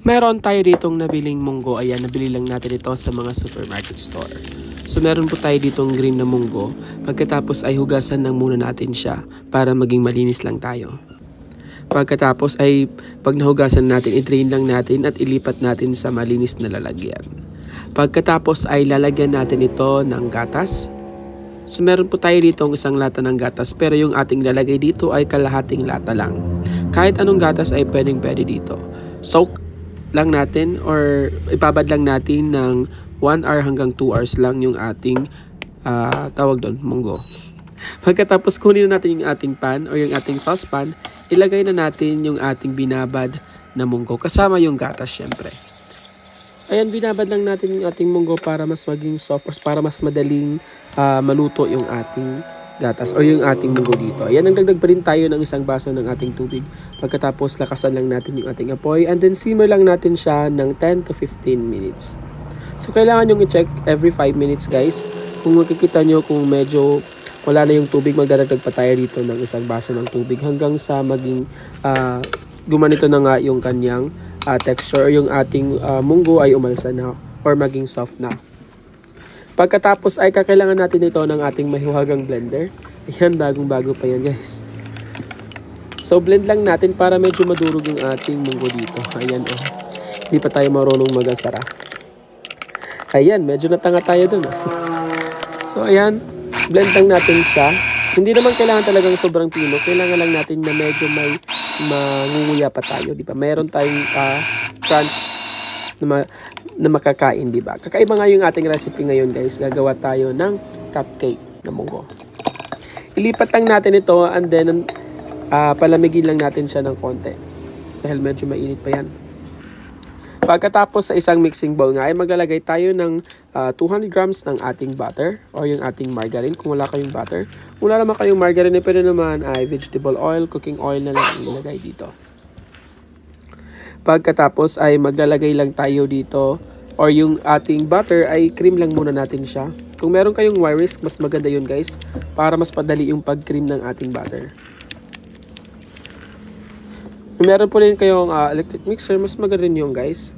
Meron tayo ditong nabiling munggo. Ayan, nabili lang natin ito sa mga supermarket store. So meron po tayo ditong green na munggo. Pagkatapos ay hugasan lang muna natin siya para maging malinis lang tayo. Pagkatapos ay pag nahugasan natin, i-drain lang natin at ilipat natin sa malinis na lalagyan. Pagkatapos ay lalagyan natin ito ng gatas. So meron po tayo dito isang lata ng gatas, pero yung ating lalagay dito ay kalahating lata lang. Kahit anong gatas ay pwede dito. Soak lang natin or ibabad lang natin ng 1 hour hanggang 2 hours lang yung ating tawag doon, munggo. Pagkatapos kunin na natin yung ating pan o yung ating saucepan, ilagay na natin yung ating binabad na munggo kasama yung gatas syempre. Ayan, binabad lang natin yung ating munggo para mas maging soft or para mas madaling maluto yung ating gatas o yung ating munggo dito. Ayan, nagdagdag pa rin tayo ng isang baso ng ating tubig. Pagkatapos lakasan lang natin yung ating apoy and then simmer lang natin siya ng 10 to 15 minutes. So kailangan yung i-check every 5 minutes guys. Kung makikita nyo kung medyo wala na yung tubig, magdadagdag pa tayo dito ng isang baso ng tubig hanggang sa maging gumanito na nga yung kanyang texture, yung ating munggo ay umalsa na or maging soft na. Pagkatapos ay kakailangan natin ito ng ating mahiwagang blender. Ayan, bagong-bago pa yan guys. So blend lang natin para medyo madurog yung ating munggo dito. Ayan oh. Hindi pa tayo marunong magasara. Ayan, medyo natanga tayo dun. So ayan, blend lang natin siya. Hindi naman kailangan talagang sobrang pino. Kailangan lang natin na medyo may mangunguya pa tayo, di ba? Mayroon tayong crunch na makakain, di ba? Kakaiba nga yung ating recipe ngayon, guys. Gagawa tayo ng cupcake na munggo. Ilipat lang natin ito and then palamigin lang natin siya ng konti. Dahil medyo mainit pa yan. Pagkatapos sa isang mixing bowl nga ay maglalagay tayo ng 200 grams ng ating butter or yung ating margarine kung wala kayong butter. Kung wala naman kayong margarine, pwede naman ay vegetable oil, cooking oil na lang ilagay dito. Pagkatapos ay maglalagay lang tayo dito or yung ating butter ay cream lang muna natin siya. Kung meron kayong wire whisk, mas maganda yun guys para mas padali yung pag-cream ng ating butter. Kung meron po rin kayong electric mixer, mas maganda rin yung guys.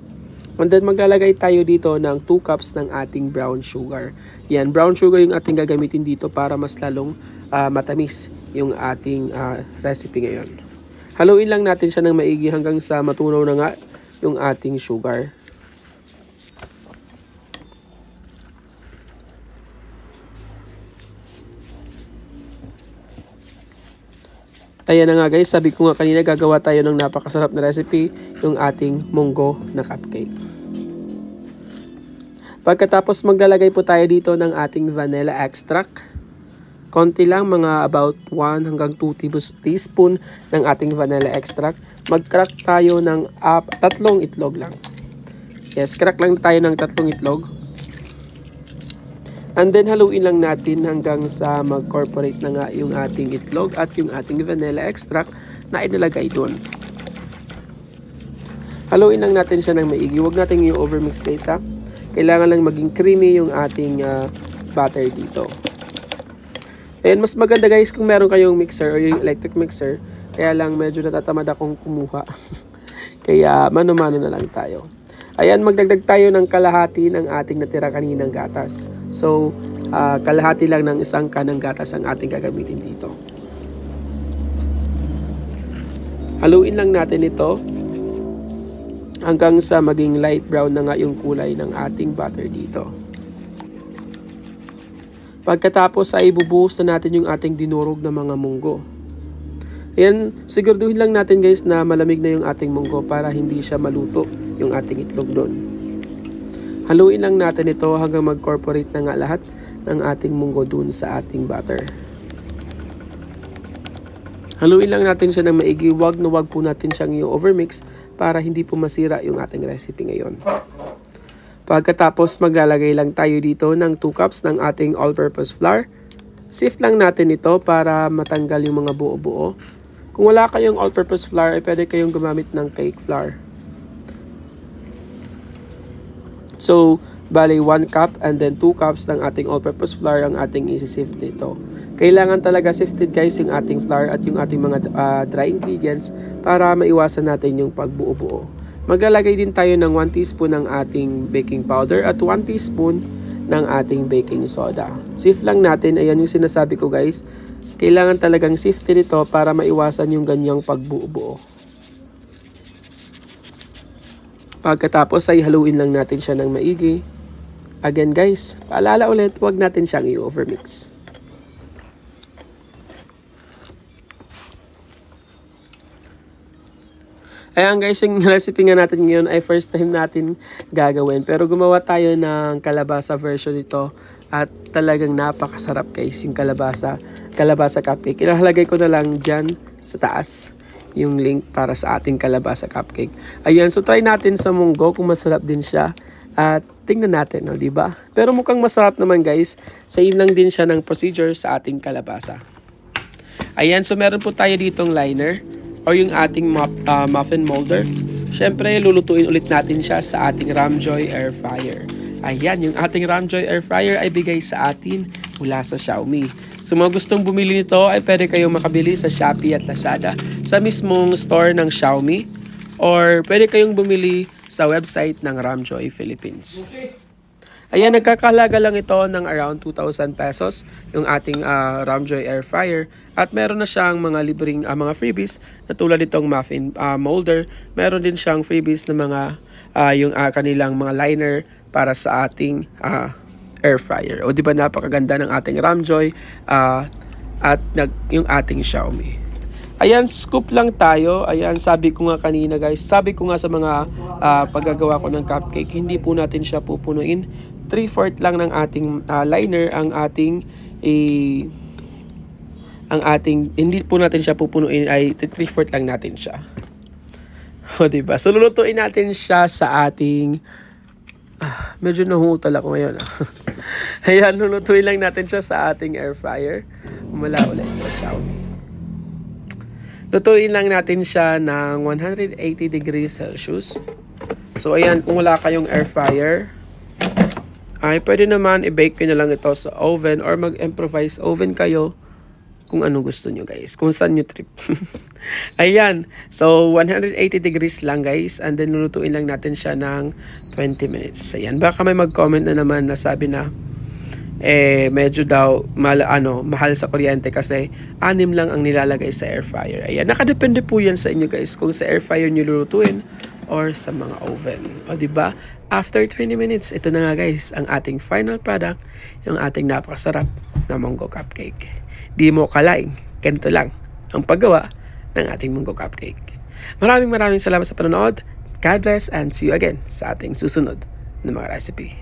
And then maglalagay tayo dito ng 2 cups ng ating brown sugar. Yan, brown sugar yung ating gagamitin dito para mas lalong matamis yung ating recipe ngayon. Haluin lang natin siya ng maigi hanggang sa matunaw na nga yung ating sugar. Ayan na nga guys, sabi ko nga kanina gagawa tayo ng napakasarap na recipe, yung ating munggo na cupcake. Pagkatapos maglalagay po tayo dito ng ating vanilla extract. Konti lang, mga about 1 hanggang 2 teaspoon ng ating vanilla extract. Mag-crack tayo ng 3 itlog lang. Yes, crack lang tayo ng 3 itlog. And then haluin lang natin hanggang sa mag-corporate na nga yung ating itlog at yung ating vanilla extract na inilagay doon. Haluin lang natin siya ng maigi. Huwag natin yung overmix guys ha. Kailangan lang maging creamy yung ating butter dito. And mas maganda guys kung meron kayong mixer o yung electric mixer. Kaya lang medyo natatamad akong kumuha. Kaya mano-mano na lang tayo. Ayan, magdagdag tayo ng kalahati ng ating natira kaninang gatas. So, kalahati lang ng isang kanang gatas ang ating gagamitin dito. Haluin lang natin ito hanggang sa maging light brown na nga yung kulay ng ating butter dito. Pagkatapos ay bubuhos na natin yung ating dinurog na mga munggo. Ayan, siguraduhin lang natin guys na malamig na yung ating munggo para hindi siya maluto yung ating itlog doon. Haluin lang natin ito hanggang mag-corporate na nga lahat ng ating munggo doon sa ating butter. Haluin lang natin siya ng maigi, wag po natin siyang i-overmix para hindi po masira yung ating recipe ngayon. Pagkatapos maglalagay lang tayo dito ng 2 cups ng ating all-purpose flour. Sift lang natin ito para matanggal yung mga buo-buo. Kung wala kayong all-purpose flour, ay pwede kayong gumamit ng cake flour. So, bali 1 cup and then 2 cups ng ating all-purpose flour ang ating isi-sift dito. Kailangan talaga sifted guys yung ating flour at yung ating mga dry ingredients para maiwasan natin yung pagbuo-buo. Maglalagay din tayo ng 1 teaspoon ng ating baking powder at 1 teaspoon ng ating baking soda. Sift lang natin, ayan yung sinasabi ko guys. Kailangan talagang siftin ito para maiwasan yung ganyang pagbuo-buo. Pagkatapos ay haluin lang natin siya ng maigi. Again guys, paalala ulit, huwag natin siyang i-overmix. Ayan guys, yung recipe nga natin ngayon ay first time natin gagawin. Pero gumawa tayo ng kalabasa version nito at talagang napakasarap guys yung kalabasa cupcake. Ilalagay ko na lang dyan sa taas yung link para sa ating kalabasa cupcake. Ayan, so try natin sa munggo kung masarap din siya. At tingnan natin, no, diba? Pero mukhang masarap naman guys. Same lang din siya ng procedure sa ating kalabasa. Ayan, so meron po tayo ditong liner or yung ating muffin molder. Siyempre, lulutuin ulit natin siya sa ating Ramjoy air fryer. Ayan, yung ating Ramjoy air fryer ay bigay sa atin mula sa Xiaomi. So mga gustong bumili nito ay pwede kayong makabili sa Shopee at Lazada sa mismong store ng Xiaomi or pwede kayong bumili sa website ng Ramjoy Philippines. Ayan, nagkakahalaga lang ito ng around 2,000 pesos yung ating Ramjoy air fryer. At meron na siyang mga libreng mga freebies na tulad itong muffin molder. Meron din siyang freebies na mga yung kanilang mga liner para sa ating air fryer. O di ba napakaganda ng ating Ramjoy at yung ating Xiaomi. Ayan, scoop lang tayo. Ayan, sabi ko nga kanina guys, sabi ko nga sa mga paggagawa ko ng cupcake, hindi po natin siya pupunuin. 3/4 lang ng ating liner ang ating hindi po natin siya pupunuin, ay 3/4 lang natin siya. O diba? So lulutuin natin siya sa ating medyo nahutal ako ngayon. Ayan, lulutuin lang natin siya sa ating air fryer. Mula ulit sa Xiaomi. Lutuin lang natin siya ng 180 degrees Celsius. So ayan, kung wala kayong air fryer, ay pwede naman i-bake ko na lang ito sa oven or mag-improvise oven kayo kung ano gusto nyo guys, kung saan nyo trip. Ayan, so 180 degrees lang guys, and then lulutuin lang natin siya ng 20 minutes. Ayan, baka may mag-comment na naman na sabi na medyo daw mahal sa kuryente kasi 6 lang ang nilalagay sa air fryer. Ayan, nakadepende po yan sa inyo guys kung sa air fryer nyo lulutuin or sa mga oven. O diba? After 20 minutes, ito na nga guys, ang ating final product, yung ating napakasarap na munggo cupcake. Di mo kalaing, ganito lang ang paggawa ng ating munggo cupcake. Maraming salamat sa panonood. God bless and see you again sa ating susunod na mga recipe.